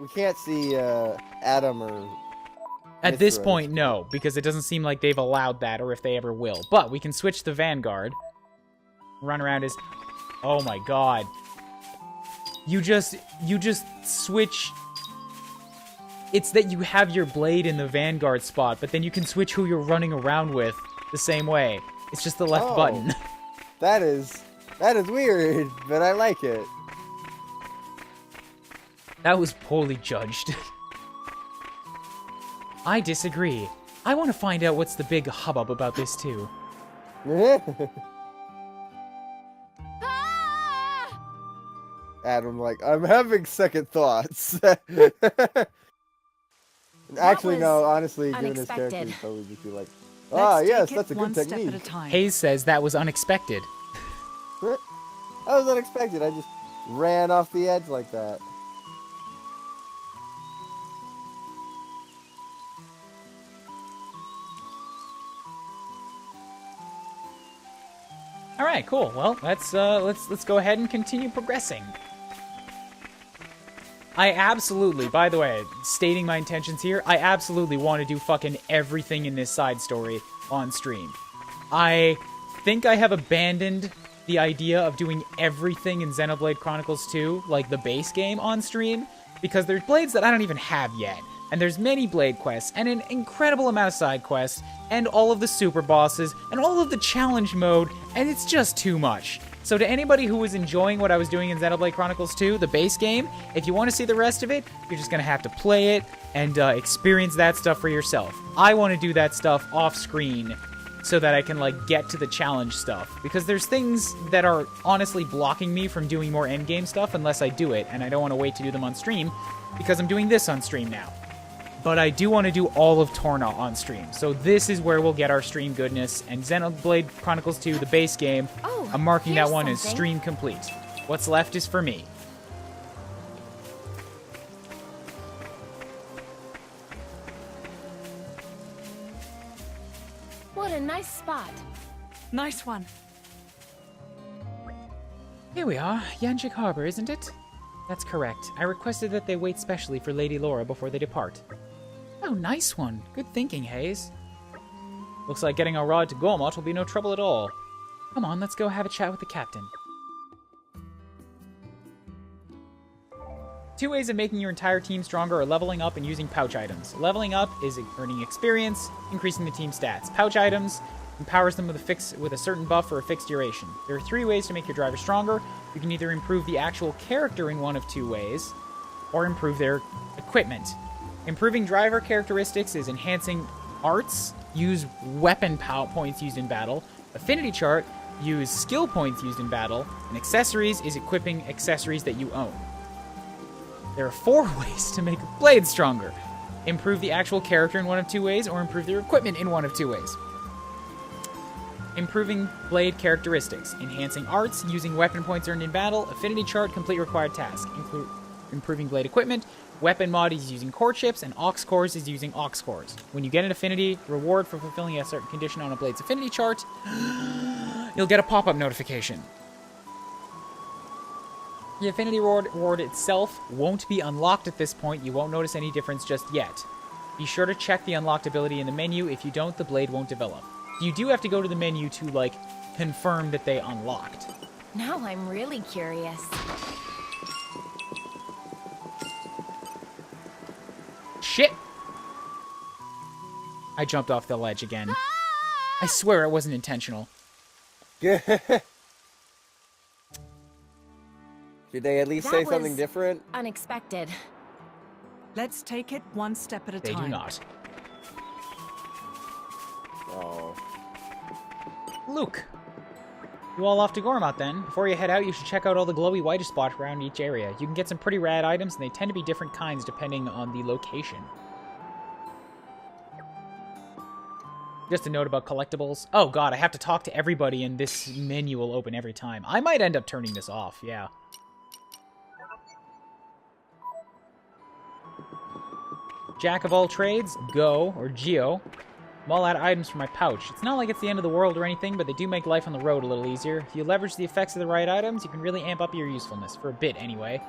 we can't see Adam or... At this Mithra. point, no, because it doesn't seem like they've allowed that, or if they ever will. But we can switch the Vanguard. Run around as... Oh my god. You just switch... It's that you have your blade in the Vanguard spot, but then you can switch who you're running around with the same way. It's just the left button. That is weird, but I like it. That was poorly judged. I disagree. I want to find out what's the big hubbub about this, too. Adam, like, I'm having second thoughts. Actually, no, honestly, given his character, he'd probably just be like, yes, that's a good technique. Hayes says that was unexpected. That was unexpected. I just ran off the edge like that. All right, cool. Well, let's go ahead and continue progressing. I absolutely, by the way, stating my intentions here, I absolutely want to do fucking everything in this side story on stream. I think I have abandoned the idea of doing everything in Xenoblade Chronicles 2, like the base game, on stream, because there's blades that I don't even have yet. And there's many blade quests, and an incredible amount of side quests, and all of the super bosses, and all of the challenge mode, and it's just too much. So to anybody who was enjoying what I was doing in Xenoblade Chronicles 2, the base game, if you want to see the rest of it, you're just going to have to play it and experience that stuff for yourself. I want to do that stuff off screen so that I can, like, get to the challenge stuff. Because there's things that are honestly blocking me from doing more endgame stuff unless I do it, and I don't want to wait to do them on stream because I'm doing this on stream now. But I do want to do all of Torna on stream. So this is where we'll get our stream goodness. And Xenoblade Chronicles 2, the base game, I'm marking that one as stream complete. What's left is for me. What a nice spot. Nice one. Here we are, Yanchik Harbor, isn't it? That's correct. I requested that they wait specially for Lady Laura before they depart. Oh, nice one. Good thinking, Hayes. Looks like getting our rod to Gormott will be no trouble at all. Come on, let's go have a chat with the captain. 2 ways of making your entire team stronger are leveling up and using pouch items. Leveling up is earning experience, increasing the team's stats. Pouch items empowers them with a certain buff for a fixed duration. There are 3 ways to make your driver stronger. You can either improve the actual character in one of 2 ways, or improve their equipment. Improving driver characteristics is enhancing arts, use weapon points used in battle. Affinity chart, use skill points used in battle. And accessories is equipping accessories that you own. There are 4 ways to make blades stronger. Improve the actual character in one of 2 ways, or improve their equipment in one of 2 ways. Improving blade characteristics. Enhancing arts, using weapon points earned in battle. Affinity chart, complete required task. Improving blade equipment. Weapon mod is using core chips, and aux cores is using aux cores. When you get an affinity reward for fulfilling a certain condition on a blade's affinity chart, you'll get a pop-up notification. The affinity reward itself won't be unlocked at this point. You won't notice any difference just yet. Be sure to check the unlocked ability in the menu. If you don't, the blade won't develop. You do have to go to the menu to, like, confirm that they unlocked. Now I'm really curious. Shit! I jumped off the ledge again. I swear it wasn't intentional. Did they at least say something different? Unexpected. Let's take it one step at a time. They do not. Oh. Luke! You all off to Gormott then? Before you head out, you should check out all the glowy whitish spots around each area. You can get some pretty rad items, and they tend to be different kinds depending on the location. Just a note about collectibles. Oh god, I have to talk to everybody, and this menu will open every time. I might end up turning this off, yeah. Jack of all trades, Go, or Geo. I'm all out of items for my pouch. It's not like it's the end of the world or anything, but they do make life on the road a little easier. If you leverage the effects of the right items, you can really amp up your usefulness, for a bit anyway.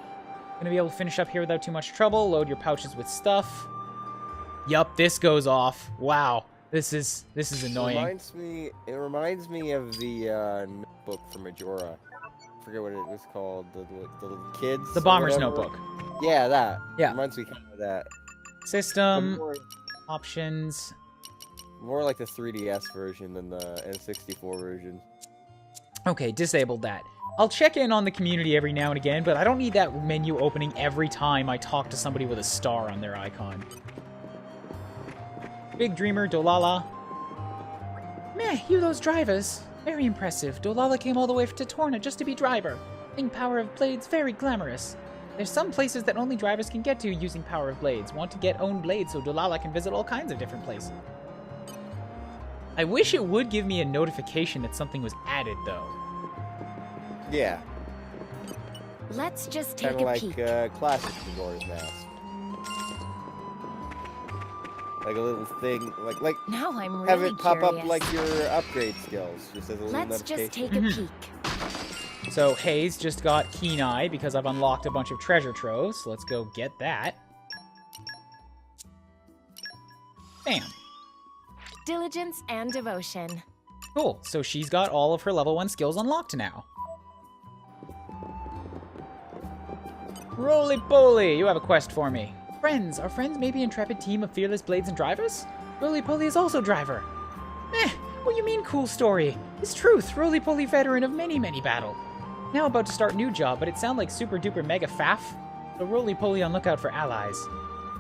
Gonna be able to finish up here without too much trouble. Load your pouches with stuff. Yup, this goes off. Wow, this is annoying. It reminds me of the notebook from Majora. I forget what it was called. The little kids. The Bomber's whatever. Notebook. Yeah, that. Yeah. Reminds me kind of that. System options. More like the 3DS version than the N64 version. Okay, disabled that. I'll check in on the community every now and again, but I don't need that menu opening every time I talk to somebody with a star on their icon. Big Dreamer, Dolala. Meh, you those drivers. Very impressive. Dolala came all the way to Torna just to be driver. Think Power of Blades very glamorous. There's some places that only drivers can get to using Power of Blades. Want to get own blades so Dolala can visit all kinds of different places. I wish it would give me a notification that something was added, though. Yeah. Let's just take Kind of a like peek. classic Majora's Mask. Like a little thing, like Now I'm really have it pop curious. up like your upgrade skills, just as a little Let's notification. just take a peek. So Hayes just got Keen Eye because I've unlocked a bunch of treasure troves. So let's go get that. Bam. Diligence and devotion. Cool. So she's got all of her level 1 skills unlocked now. Roly-poly, you have a quest for me. Friends, our friends may be intrepid team of fearless blades and drivers? Roly-poly is also driver. What you mean cool story? It's truth, Roly-poly veteran of many, many battle. Now about to start new job, but it sound like super duper mega faff. So Roly-poly on lookout for allies.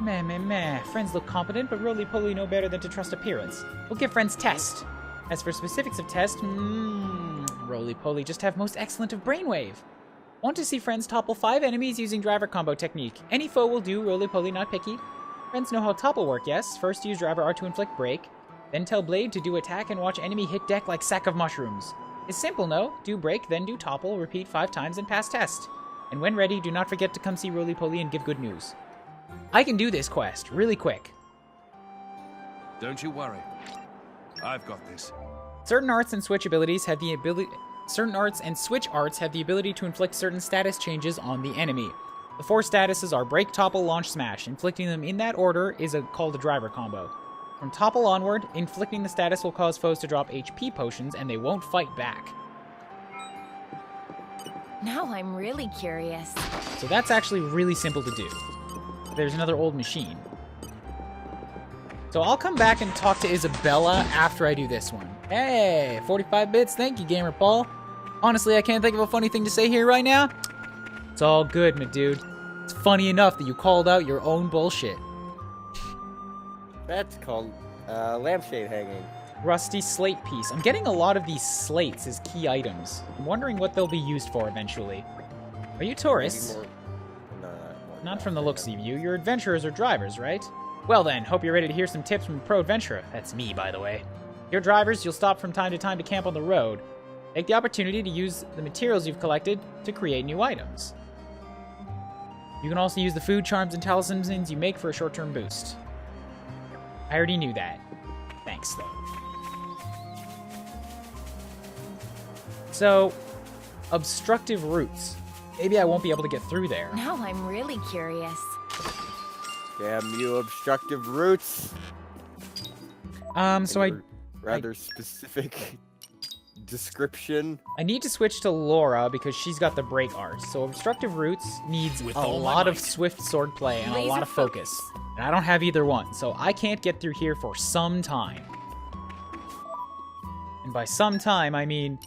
Meh. Friends look competent, but Roly-poly know better than to trust appearance. We'll give friends test. As for specifics of test, Roly-poly just have most excellent of brainwave. Want to see friends topple 5 enemies using driver combo technique. Any foe will do, Roly-poly not picky. Friends know how topple work, yes. First use driver R to inflict break. Then tell Blade to do attack and watch enemy hit deck like sack of mushrooms. It's simple, no? Do break, then do topple, repeat 5 times and pass test. And when ready, do not forget to come see Roly-poly and give good news. I can do this quest, really quick. Don't you worry. I've got this. Certain arts and switch abilities have the ability... Certain arts and switch arts have the ability to inflict certain status changes on the enemy. The 4 statuses are Break, Topple, Launch, Smash. Inflicting them in that order is called a driver combo. From Topple onward, inflicting the status will cause foes to drop HP potions and they won't fight back. Now I'm really curious. So that's actually really simple to do. There's another old machine. So I'll come back and talk to Isabella after I do this one. Hey, 45 bits, thank you, Gamer Paul. Honestly, I can't think of a funny thing to say here right now. It's all good, my dude. It's funny enough that you called out your own bullshit. That's called lampshade hanging. Rusty slate piece. I'm getting a lot of these slates as key items. I'm wondering what they'll be used for eventually. Are you tourists? Not from the looks of you. You're adventurers or drivers, right? Well then, hope you're ready to hear some tips from a pro adventurer. That's me, by the way. You're drivers, you'll stop from time to time to camp on the road. Take the opportunity to use the materials you've collected to create new items. You can also use the food, charms, and talismans you make for a short-term boost. I already knew that. Thanks, though. So, obstructive routes. Maybe I won't be able to get through there. Now I'm really curious. Damn you, obstructive roots. So rather specific description. I need to switch to Laura because she's got the break art. So obstructive routes needs With a all my lot of might. swift sword play and a Laser lot of focus. And I don't have either one, so I can't get through here for some time. And by some time, I mean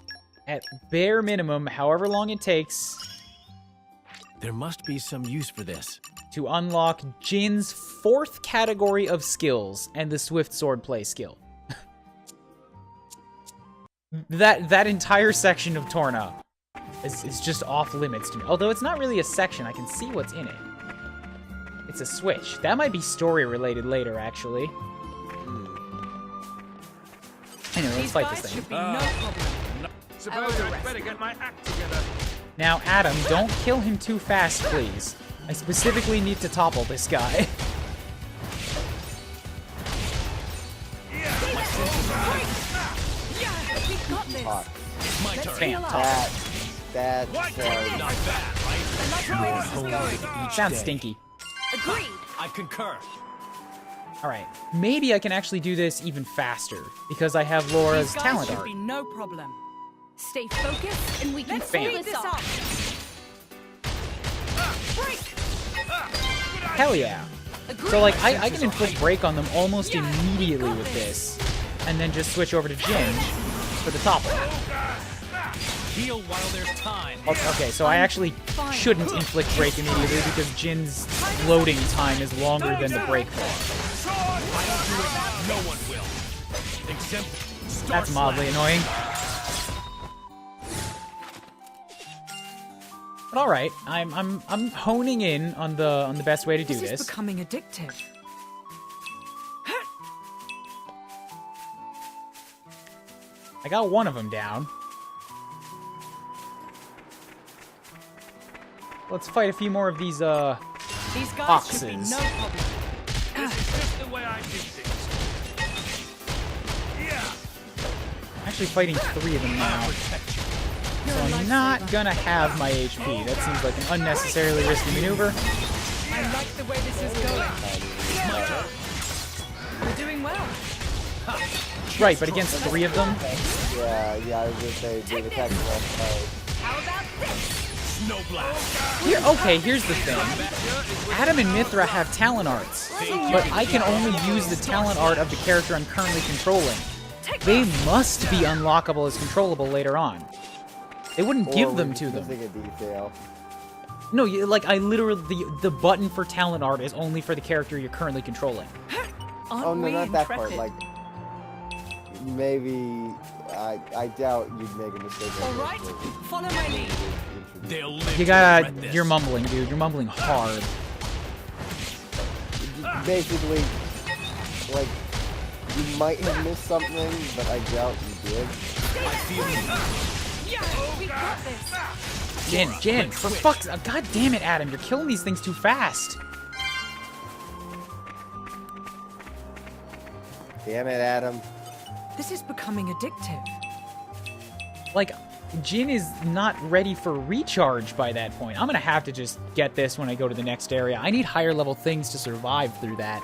at bare minimum, however long it takes There must be some use for this. to unlock Jin's 4th category of skills and the swift swordplay skill. that entire section of Torna is just off limits to me. Although it's not really a section, I can see what's in it. It's a switch. That might be story related later, actually. Anyway, let's These fight guys this thing. should be no problem. Suppose I'd better get my act together. Now, Adam, don't kill him too fast, please. I specifically need to topple this guy. Yeah, we got this. Hot. My turn. Bam, topple. That That Not bad, right? I like the way this is going. Sounds stinky. Agreed. I concur. Alright, maybe I can actually do this even faster, because I have Laura's These guys talent should art. be no problem. Stay focused, and we can Let's pull Bam. speed this this off. up. Break. Hell yeah. So like, I can inflict break on them almost immediately with this, and then just switch over to Ginge for the top one. Heal while there's time. Okay, so I actually shouldn't inflict break immediately because Jin's loading time is longer than the break bar. I don't do it, no one will. Except That's mildly annoying. But all right, I'm honing in on the best way to do This is this. becoming addictive. I got one of them down. Let's fight a few more of these These guys should be Boxes. no problem. this is just the way I do things. Yeah. I'm actually fighting 3 of them now. Protect you. So I'm not gonna have my HP. That seems like an unnecessarily risky maneuver. I like the way this is going. We're doing well. Right, but against 3 of them? Yeah, I was gonna say, do the attack left side. How about this? Snow blast. Here's the thing. Adam and Mithra have talent arts, but I can only use the talent art of the character I'm currently controlling. They must be unlockable as controllable later on. They wouldn't give them to them. Missing a detail. No, like I literally the button for talent art is only for the character you're currently controlling. Aren't Oh no, we not that part. intrepid? Like, maybe I doubt you'd make a mistake. All right, follow my lead. They'll live You to gotta. regret this. You're mumbling, dude. You're mumbling hard. Basically, like, you might have missed something, but I doubt you did. I feel you. Yeah, we got this. Jin, for fuck's God damn it, Adam, you're killing these things too fast. Damn it, Adam. This is becoming addictive. Like, Jin is not ready for recharge by that point. I'm gonna have to just get this when I go to the next area. I need higher level things to survive through that.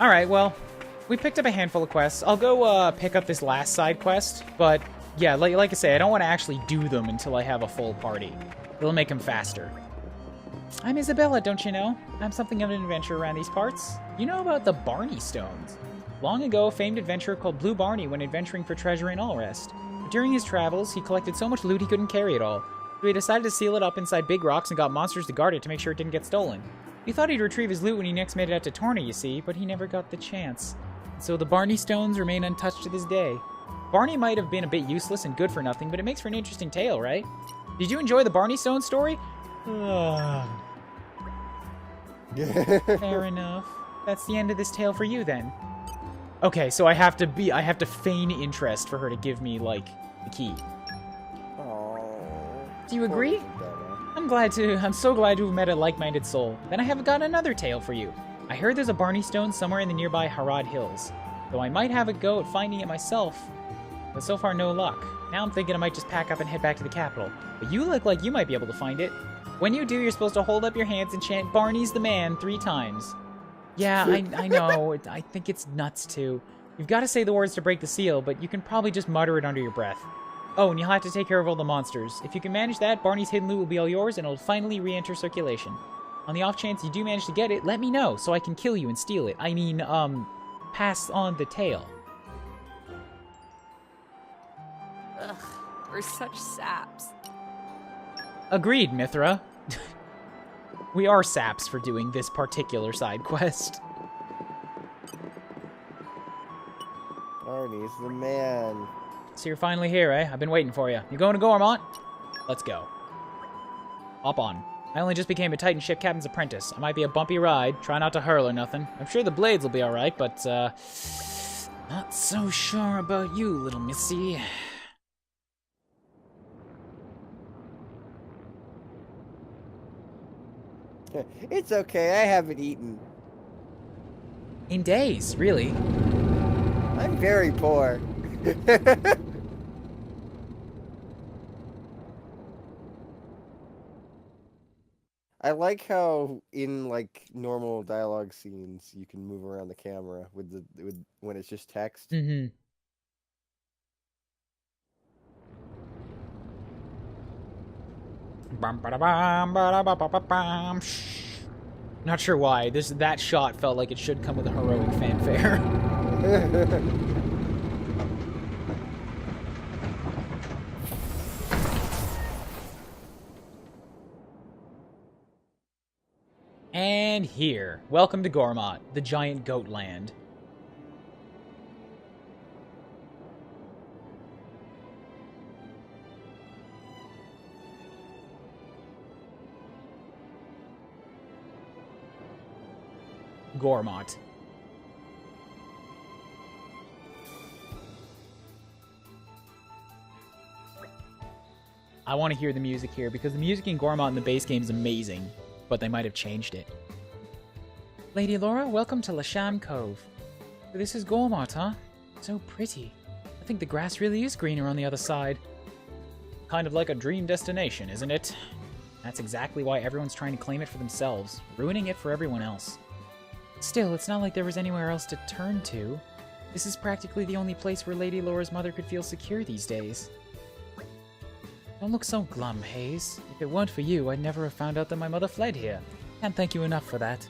Alright, well, we picked up a handful of quests. I'll go pick up this last side quest, but yeah, like I say, I don't want to actually do them until I have a full party. It'll make them faster. I'm Isabella, don't you know? I'm something of an adventurer around these parts. You know about the Barney Stones. Long ago, a famed adventurer called Blue Barney went adventuring for treasure and all rest. But during his travels, he collected so much loot he couldn't carry it all. So he decided to seal it up inside big rocks and got monsters to guard it to make sure it didn't get stolen. He thought he'd retrieve his loot when he next made it out to Torna, you see, but he never got the chance. So the Barney Stones remain untouched to this day. Barney might have been a bit useless and good for nothing, but it makes for an interesting tale, right? Did you enjoy the Barney Stone story? Fair enough. That's the end of this tale for you, then. Okay, so I have to feign interest for her to give me, like, the key. Aww. Do you agree? I'm so glad to have met a like-minded soul. Then I have got another tale for you. I heard there's a Barney Stone somewhere in the nearby Harad Hills. Though I might have a go at finding it myself. But so far, no luck. Now I'm thinking I might just pack up and head back to the capital. But you look like you might be able to find it. When you do, you're supposed to hold up your hands and chant Barney's the man 3 times. Yeah, I know. I think it's nuts, too. You've got to say the words to break the seal, but you can probably just mutter it under your breath. Oh, and you'll have to take care of all the monsters. If you can manage that, Barney's hidden loot will be all yours, and it'll finally re-enter circulation. On the off chance you do manage to get it, let me know, so I can kill you and steal it. I mean, pass on the tale. Ugh, we're such saps. Agreed, Mithra. We are saps for doing this particular side quest. Barney's the man. So you're finally here, eh? I've been waiting for you. You going to Gormott? Let's go. Hop on. I only just became a Titan ship captain's apprentice. I might be a bumpy ride. Try not to hurl or nothing. I'm sure the blades will be alright, but, not so sure about you, little missy. It's okay, I haven't eaten. In days, really. I'm very poor. I like how in like normal dialogue scenes you can move around the camera with when it's just text. Mm-hmm. Not sure why. That shot felt like it should come with a heroic fanfare. And here, welcome to Gormott, the giant goat land. Gormott. I want to hear the music here, because the music in Gormott in the base game is amazing, but they might have changed it. Lady Laura, welcome to Lasham Cove. This is Gormott, huh? So pretty. I think the grass really is greener on the other side. Kind of like a dream destination, isn't it? That's exactly why everyone's trying to claim it for themselves, ruining it for everyone else. Still, it's not like there was anywhere else to turn to. This is practically the only place where Lady Laura's mother could feel secure these days. Don't look so glum, Hayes. If it weren't for you, I'd never have found out that my mother fled here. Can't thank you enough for that.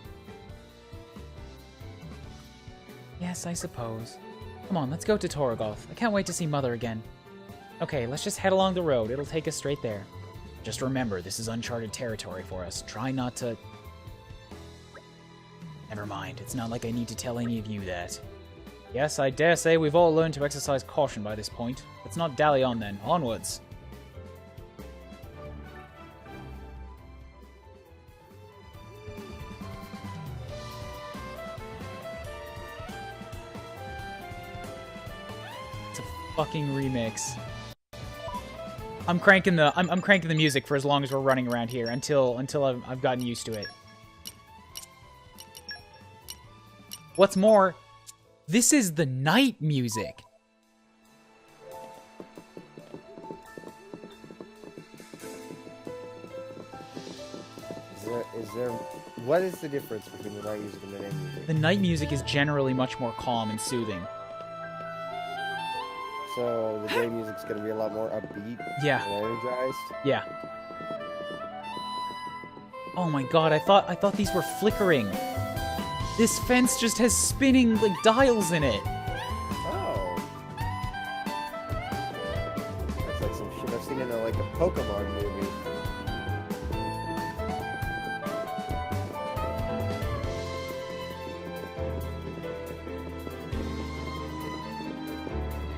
Yes, I suppose. Come on, let's go to Torgoth. I can't wait to see Mother again. Okay, let's just head along the road. It'll take us straight there. Just remember, this is uncharted territory for us. Try not to... Never mind, it's not like I need to tell any of you that. Yes, I dare say we've all learned to exercise caution by this point. Let's not dally on then. Onwards. It's a fucking remix. I'm cranking the music for as long as we're running around here until I've gotten used to it. What's more, this is the night music. What is the difference between the night music and the day music? The night music is generally much more calm and soothing. So the day music's gonna be a lot more upbeat Yeah. and energized? Yeah. Oh my god, I thought these were flickering. This fence just has spinning, like, dials in it. Oh. That's like some shit I've seen in a Pokemon movie.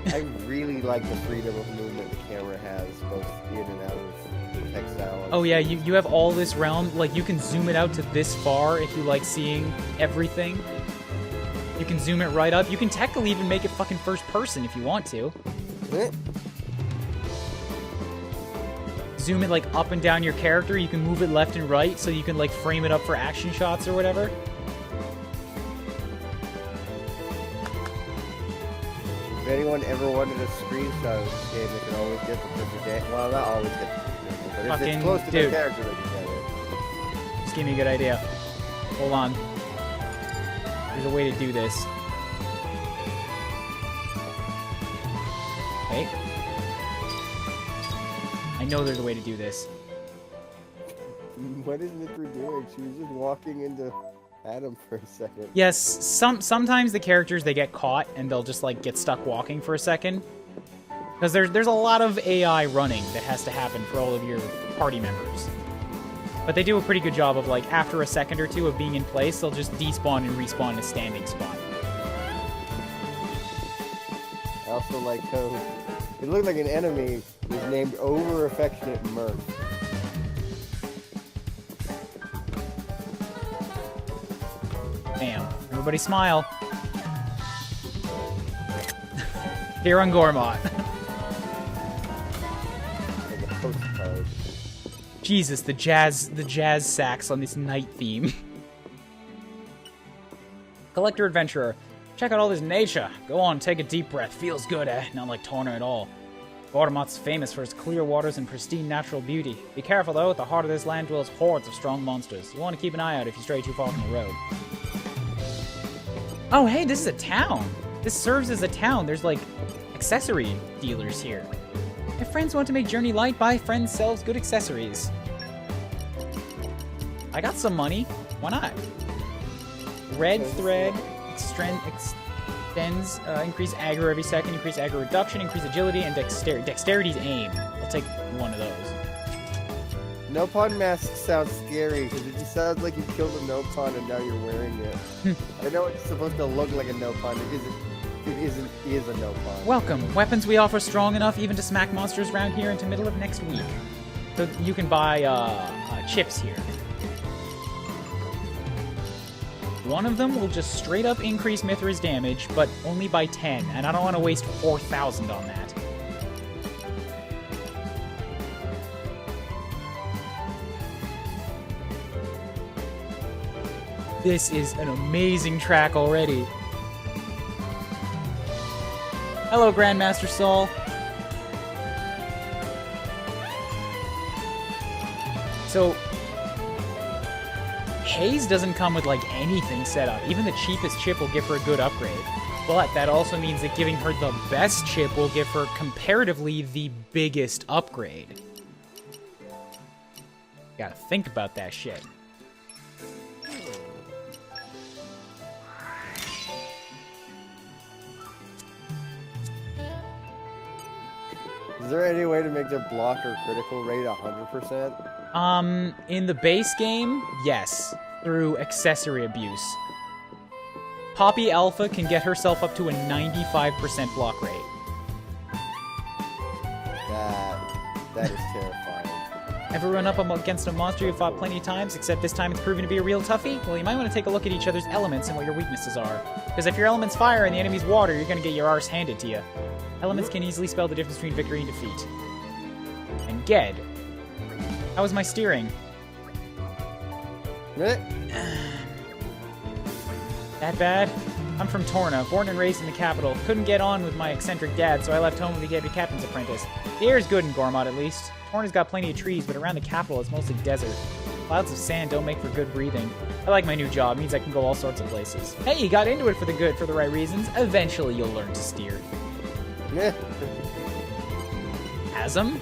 I really like the freedom of movement the camera has, both in and out of the textile. Oh yeah, you have all this realm, like, you can zoom it out to this far if you like seeing everything. You can zoom it right up. You can technically even make it fucking first person if you want to. Zoom it, like, up and down your character. You can move it left and right, so you can, like, frame it up for action shots or whatever. If anyone ever wanted a screenshot of this game, they can always get the perfect game. Well, not always get the perfect game, but if Fucking it's close to dude. their character, they can get it. Just give me a good idea. Hold on. There's a way to do this. Okay. I know there's a way to do this. What is Mithra doing? She was just walking into Adam for a second. Yes, sometimes the characters, they get caught and they'll just, like, get stuck walking for a second. Because there's a lot of AI running that has to happen for all of your party members. But they do a pretty good job of, like, after a second or two of being in place, they'll just despawn and respawn in a standing spot. I also like how it looked like an enemy was named Over Affectionate Murph. Damn. Everybody smile. Here on Gormott. Like a postcard. Jesus, the jazz sax on this night theme. Collector Adventurer. Check out all this nature. Go on, take a deep breath. Feels good, eh? Not like Torna at all. Gormott's famous for its clear waters and pristine natural beauty. Be careful, though. At the heart of this land dwells hordes of strong monsters. You want to keep an eye out if you stray too far from the road. Oh, hey, this is a town. This serves as a town. There's, like, accessory dealers here. If friends want to make journey light, buy friends selves good accessories. I got some money. Why not? Red thread extends, increase aggro every second, increase aggro reduction, increase agility, and dexterity's aim. I'll take one of those. Nopon mask sounds scary because it just sounds like you killed a Nopon and now you're wearing it. I know it's supposed to look like a Nopon. It is a Nopon. Welcome. Weapons we offer strong enough even to smack monsters around here into middle of next week. So you can buy chips here. One of them will just straight up increase Mithra's damage, but only by 10, and I don't want to waste 4,000 on that. This is an amazing track already. Hello, Grandmaster Saul. So, Haze doesn't come with, like, anything set up. Even the cheapest chip will give her a good upgrade. But that also means that giving her the best chip will give her comparatively the biggest upgrade. Gotta think about that shit. Is there any way to make their block or critical rate 100%? In the base game, yes, through accessory abuse. Poppy Alpha can get herself up to a 95% block rate. That is terrifying. Ever run up against a monster you've fought plenty of times, except this time it's proving to be a real toughie? Well, you might want to take a look at each other's elements and what your weaknesses are. Because if your element's fire and the enemy's water, you're going to get your arse handed to you. Elements can easily spell the difference between victory and defeat. And Ged. How was my steering? That bad? I'm from Torna, born and raised in the capital. Couldn't get on with my eccentric dad, so I left home to get a captain's apprentice. The air's good in Gormott, at least. Torna's got plenty of trees, but around the capital it's mostly desert. Clouds of sand don't make for good breathing. I like my new job. It means I can go all sorts of places. Hey, you got into it for the right reasons. Eventually you'll learn to steer. Chasm?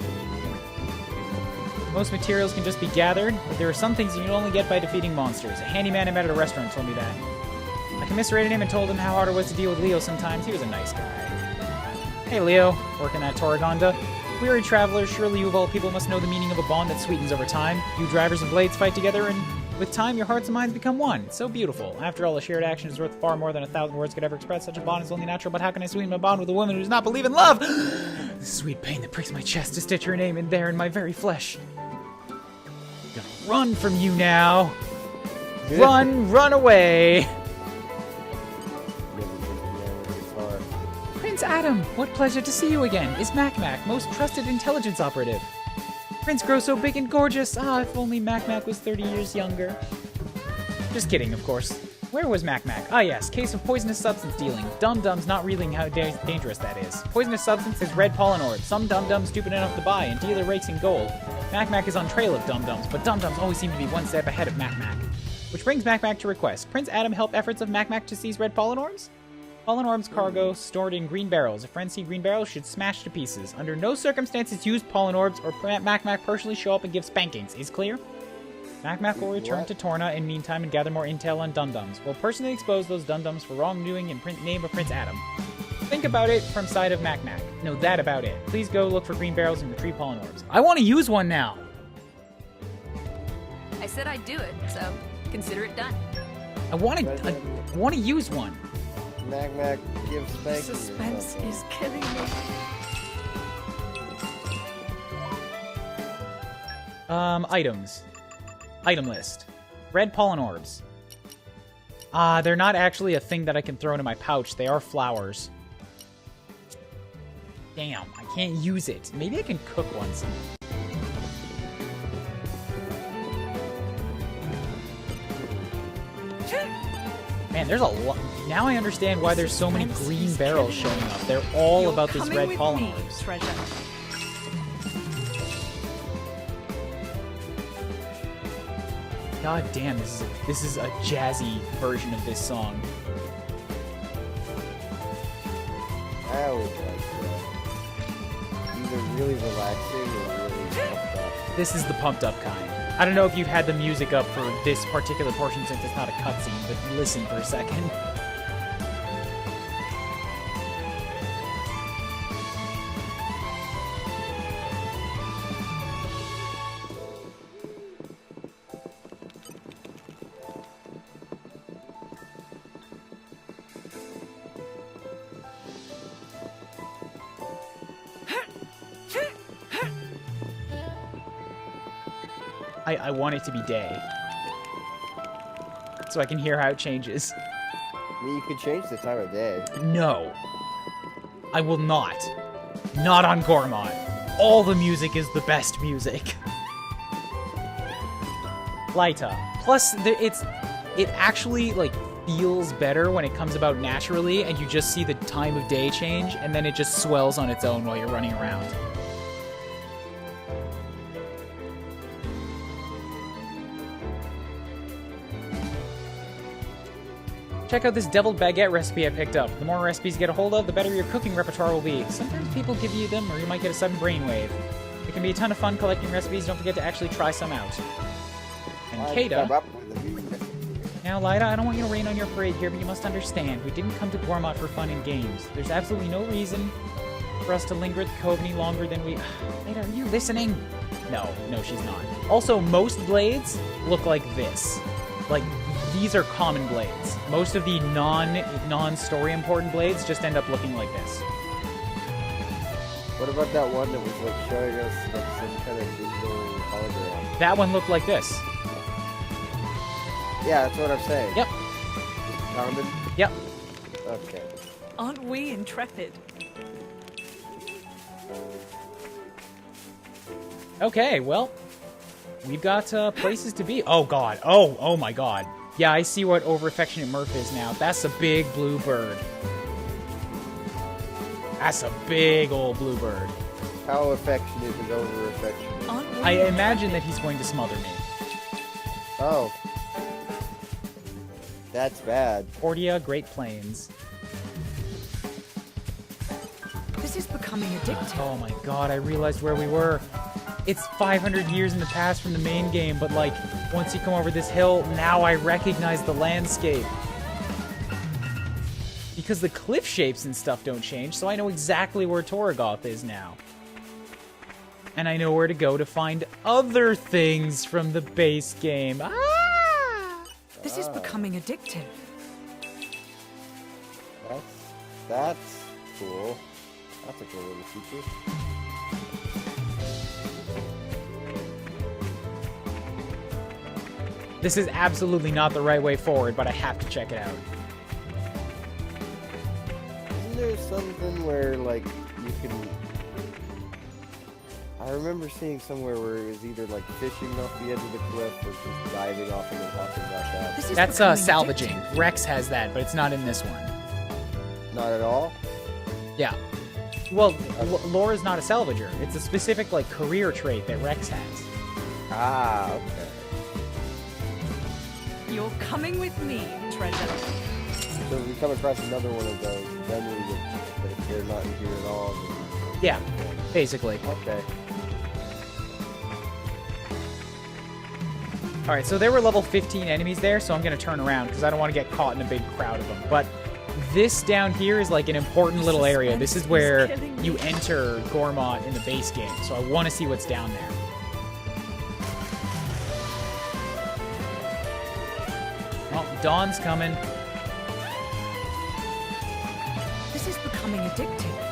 Most materials can just be gathered, but there are some things you can only get by defeating monsters. A handyman I met at a restaurant told me that. I commiserated him and told him how hard it was to deal with Leo sometimes. He was a nice guy. Hey, Leo. Working at Torragonda. Weary travelers, surely you of all people must know the meaning of a bond that sweetens over time. You drivers and blades fight together, and with time your hearts and minds become one. It's so beautiful. After all, a shared action is worth far more than 1,000 words could ever express. Such a bond is only natural, but how can I sweeten my bond with a woman who does not believe in love? The sweet pain that pricks my chest to stitch her name in there in my very flesh. I'm gonna run from you now. Run away. Prince Adam, what pleasure to see you again. Is Mac, most trusted intelligence operative. Prince grows so big and gorgeous. Ah, if only Mac was 30 years younger. Just kidding, of course. Where was Mac? Ah, yes, case of poisonous substance dealing. Dum-dums not reeling how dangerous that is. Poisonous substance is red pollen orb. Some dum-dums stupid enough to buy, and dealer rakes in gold. Mac is on trail of dum-dums, but dum-dums always seem to be one step ahead of Mac. Which brings Mac to request. Prince Adam help efforts of Mac to seize red pollen orbs? Pollen orbs cargo stored in green barrels. If friends see green barrels, should smash to pieces. Under no circumstances use pollen orbs, or Mac personally show up and give spankings. Is clear? Mac will return to Torna in meantime and gather more intel on dum-dums. We'll personally expose those dum-dums for wrongdoing in name of Prince Adam. Think about it from side of Mac. No, that about it. Please go look for green barrels and retrieve pollen orbs. I want to use one now! I said I'd do it, so consider it done. I want to use one. Mac gives spankings. Suspense is killing me. Items. Item list. Red pollen orbs. They're not actually a thing that I can throw into my pouch. They are flowers. Damn, I can't use it. Maybe I can cook one sometime. Man, there's a Now I understand why there's so many green barrels showing up. They're all You're about these coming red with pollen me, orbs. treasure. God damn, this is a jazzy version of this song. I always like that. Either really relaxing or really pumped up. This is the pumped up kind. I don't know if you've had the music up for this particular portion since it's not a cutscene, but listen for a second. I want it to be day. So I can hear how it changes. I mean, you could change the time of day. No. I will not. Not on Gormott. All the music is the best music. Lyta. Plus, it actually, like, feels better when it comes about naturally, and you just see the time of day change, and then it just swells on its own while you're running around. Check out this deviled baguette recipe I picked up. The more recipes you get a hold of, the better your cooking repertoire will be. Sometimes people give you them, or you might get a sudden brainwave. It can be a ton of fun collecting recipes. Don't forget to actually try some out. And Kata... Now, Lyta, I don't want you to rain on your parade here, but you must understand, we didn't come to Gormott for fun and games. There's absolutely no reason for us to linger at the cove any longer than we... Lyta, are you listening? No, she's not. Also, most blades look like this. Like, these are common blades. Most of the non-story important blades just end up looking like this. What about that one that was like showing us like some kind of digital hologram? That one looked like this. Yeah, that's what I'm saying. Yep. Common? Yep. Okay. Aren't we intrepid? Okay, well, we've got places to be. Oh god. Oh my god. Yeah, I see what over-affectionate Murph is now. That's a big blue bird. That's a big old blue bird. How affectionate is over-affectionate? Aren't we I intrepid? imagine that he's going to smother me. Oh. That's bad. Portia, Great Plains. This is becoming addictive. Oh my god, I realized where we were. It's 500 years in the past from the main game, but like, once you come over this hill, now I recognize the landscape. Because the cliff shapes and stuff don't change, so I know exactly where Torgoth is now. And I know where to go to find other things from the base game. Ah! This is becoming addictive. That's cool. That's a cool little feature. This is absolutely not the right way forward, but I have to check it out. Isn't there something where, like, you can... I remember seeing somewhere where it was either, like, fishing off the edge of the cliff or just diving off and then hopping back out. This is That's becoming salvaging. addictive. Rex has that, but it's not in this one. Not at all? Yeah. Well, Laura's not a salvager. It's a specific, like, career trait that Rex has. Ah, okay. You're coming with me, treasure. So if we come across another one of those, then we would... But if they're not in here at all, then... Yeah, basically. Okay. Alright, so there were level 15 enemies there, so I'm going to turn around because I don't want to get caught in a big crowd of them. But this down here is like an important little area. This is where you enter Gormott in the base game, so I want to see what's down there. Well, dawn's coming. This is becoming addictive.